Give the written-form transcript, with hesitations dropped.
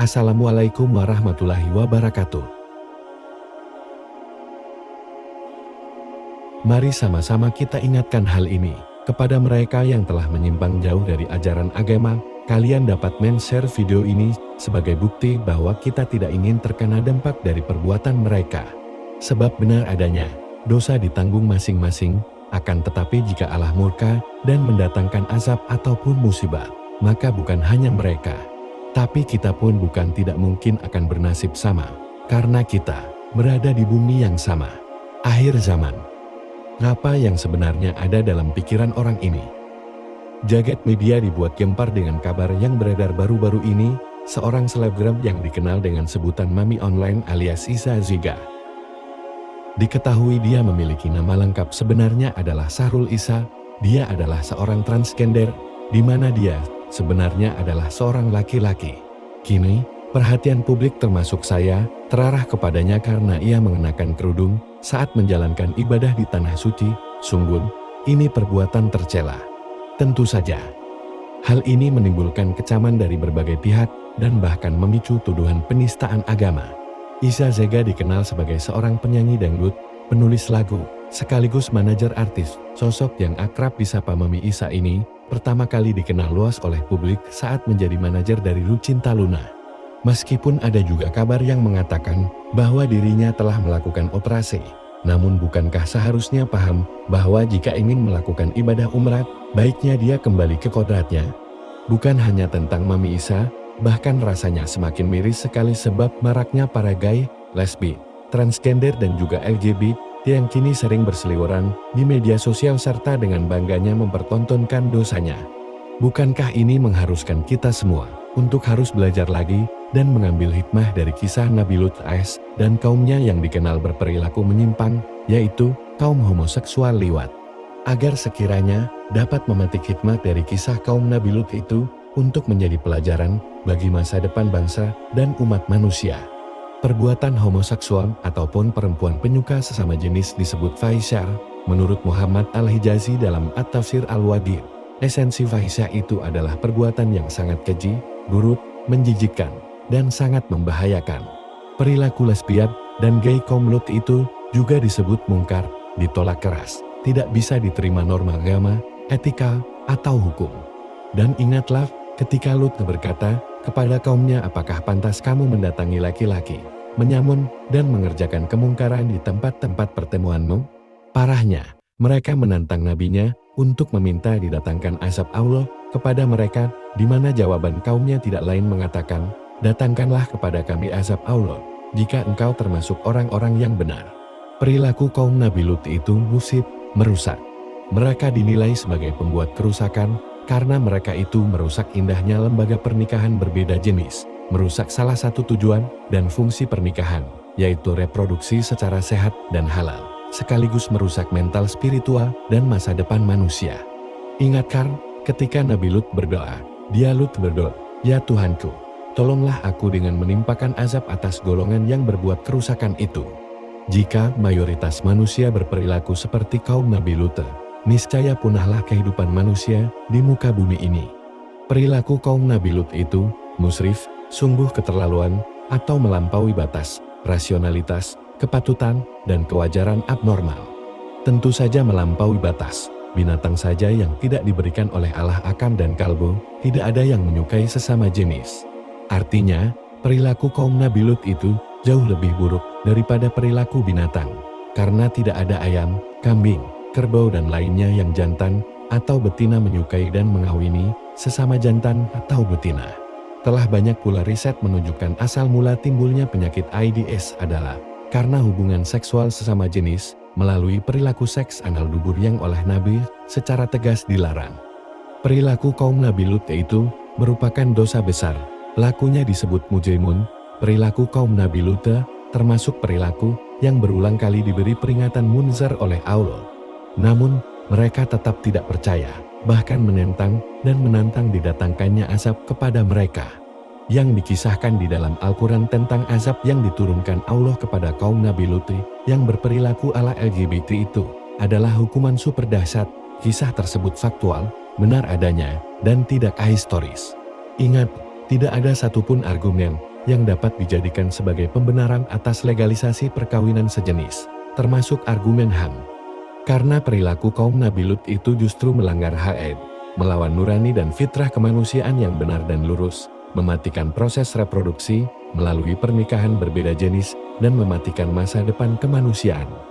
Assalamualaikum warahmatullahi wabarakatuh. Mari sama-sama kita ingatkan hal ini kepada mereka yang telah menyimpang jauh dari ajaran agama. Kalian dapat men-share video ini sebagai bukti bahwa kita tidak ingin terkena dampak dari perbuatan mereka. Sebab benar adanya, dosa ditanggung masing-masing, akan tetapi jika Allah murka dan mendatangkan azab ataupun musibah, maka bukan hanya mereka, tapi kita pun bukan tidak mungkin akan bernasib sama, karena kita berada di bumi yang sama. Akhir zaman. Apa yang sebenarnya ada dalam pikiran orang ini? Jagat media dibuat gempar dengan kabar yang beredar baru-baru ini, seorang selebgram yang dikenal dengan sebutan Mami Online alias Iza Zega. Diketahui dia memiliki nama lengkap sebenarnya adalah Sahrul Isa. Dia adalah seorang transgender, di mana dia sebenarnya adalah seorang laki-laki. Kini, perhatian publik termasuk saya, terarah kepadanya karena ia mengenakan kerudung saat menjalankan ibadah di Tanah Suci. Sungguh, ini perbuatan tercela. Tentu saja, hal ini menimbulkan kecaman dari berbagai pihak dan bahkan memicu tuduhan penistaan agama. Iza Zega dikenal sebagai seorang penyanyi dangdut, penulis lagu, sekaligus manajer artis. Sosok yang akrab disapa Mami Isa ini pertama kali dikenal luas oleh publik saat menjadi manajer dari Lucinta Luna. Meskipun ada juga kabar yang mengatakan bahwa dirinya telah melakukan operasi, namun bukankah seharusnya paham bahwa jika ingin melakukan ibadah umrah, baiknya dia kembali ke kodratnya? Bukan hanya tentang Mami Isa, bahkan rasanya semakin miris sekali sebab maraknya para gay, lesbi, transgender dan juga LGBT yang kini sering berseliweran di media sosial serta dengan bangganya mempertontonkan dosanya. Bukankah ini mengharuskan kita semua untuk harus belajar lagi dan mengambil hikmah dari kisah Nabi Lut AS dan kaumnya yang dikenal berperilaku menyimpang, yaitu kaum homoseksual liwat. Agar sekiranya dapat memetik hikmah dari kisah kaum Nabi Lut itu untuk menjadi pelajaran bagi masa depan bangsa dan umat manusia. Perbuatan homoseksual ataupun perempuan penyuka sesama jenis disebut fahisyah. Menurut Muhammad Al-Hijazi dalam At-Tafsir Al-Wadi, esensi fahisyah itu adalah perbuatan yang sangat keji, buruk, menjijikkan, dan sangat membahayakan. Perilaku lesbian dan gay kaum Lut itu juga disebut mungkar, ditolak keras, tidak bisa diterima norma agama, etika, atau hukum. Dan ingatlah, ketika Lut berkata kepada kaumnya, apakah pantas kamu mendatangi laki-laki, menyamun, dan mengerjakan kemungkaran di tempat-tempat pertemuanmu? Parahnya, mereka menantang nabinya untuk meminta didatangkan azab Allah kepada mereka, di mana jawaban kaumnya tidak lain mengatakan, datangkanlah kepada kami azab Allah, jika engkau termasuk orang-orang yang benar. Perilaku kaum Nabi Lut itu mufsid, merusak. Mereka dinilai sebagai pembuat kerusakan, karena mereka itu merusak indahnya lembaga pernikahan berbeda jenis, merusak salah satu tujuan dan fungsi pernikahan, yaitu reproduksi secara sehat dan halal, sekaligus merusak mental spiritual dan masa depan manusia. Ingatkan, ketika Nabi Lut berdoa, Lut berdoa, ya Tuhanku, tolonglah aku dengan menimpakan azab atas golongan yang berbuat kerusakan itu. Jika mayoritas manusia berperilaku seperti kaum Nabi Lut, niscaya punahlah kehidupan manusia di muka bumi ini. Perilaku kaum Nabi Lut itu musrif, sungguh keterlaluan, atau melampaui batas, rasionalitas, kepatutan, dan kewajaran abnormal. Tentu saja melampaui batas. Binatang saja yang tidak diberikan oleh Allah akal dan kalbu, tidak ada yang menyukai sesama jenis. Artinya, perilaku kaum Nabi Lut itu jauh lebih buruk daripada perilaku binatang, karena tidak ada ayam, kambing, kerbau dan lainnya yang jantan atau betina menyukai dan mengawini sesama jantan atau betina. Telah banyak pula riset menunjukkan asal mula timbulnya penyakit AIDS adalah karena hubungan seksual sesama jenis melalui perilaku seks anal dubur yang oleh Nabi secara tegas dilarang. Perilaku kaum Nabi Lut itu merupakan dosa besar. Pelakunya disebut mujrimun. Perilaku kaum Nabi Lut termasuk perilaku yang berulang kali diberi peringatan munzar oleh Allah. Namun, mereka tetap tidak percaya, bahkan menentang dan menantang didatangkannya azab kepada mereka. Yang dikisahkan di dalam Al-Quran tentang azab yang diturunkan Allah kepada kaum Nabi Lut yang berperilaku ala LGBT itu adalah hukuman super dahsyat. Kisah tersebut faktual, benar adanya, dan tidak ahistoris. Ingat, tidak ada satupun argumen yang dapat dijadikan sebagai pembenaran atas legalisasi perkawinan sejenis, termasuk argumen HAM. Karena perilaku kaum Nabi Lut itu justru melanggar haid, melawan nurani dan fitrah kemanusiaan yang benar dan lurus, mematikan proses reproduksi melalui pernikahan berbeda jenis, dan mematikan masa depan kemanusiaan.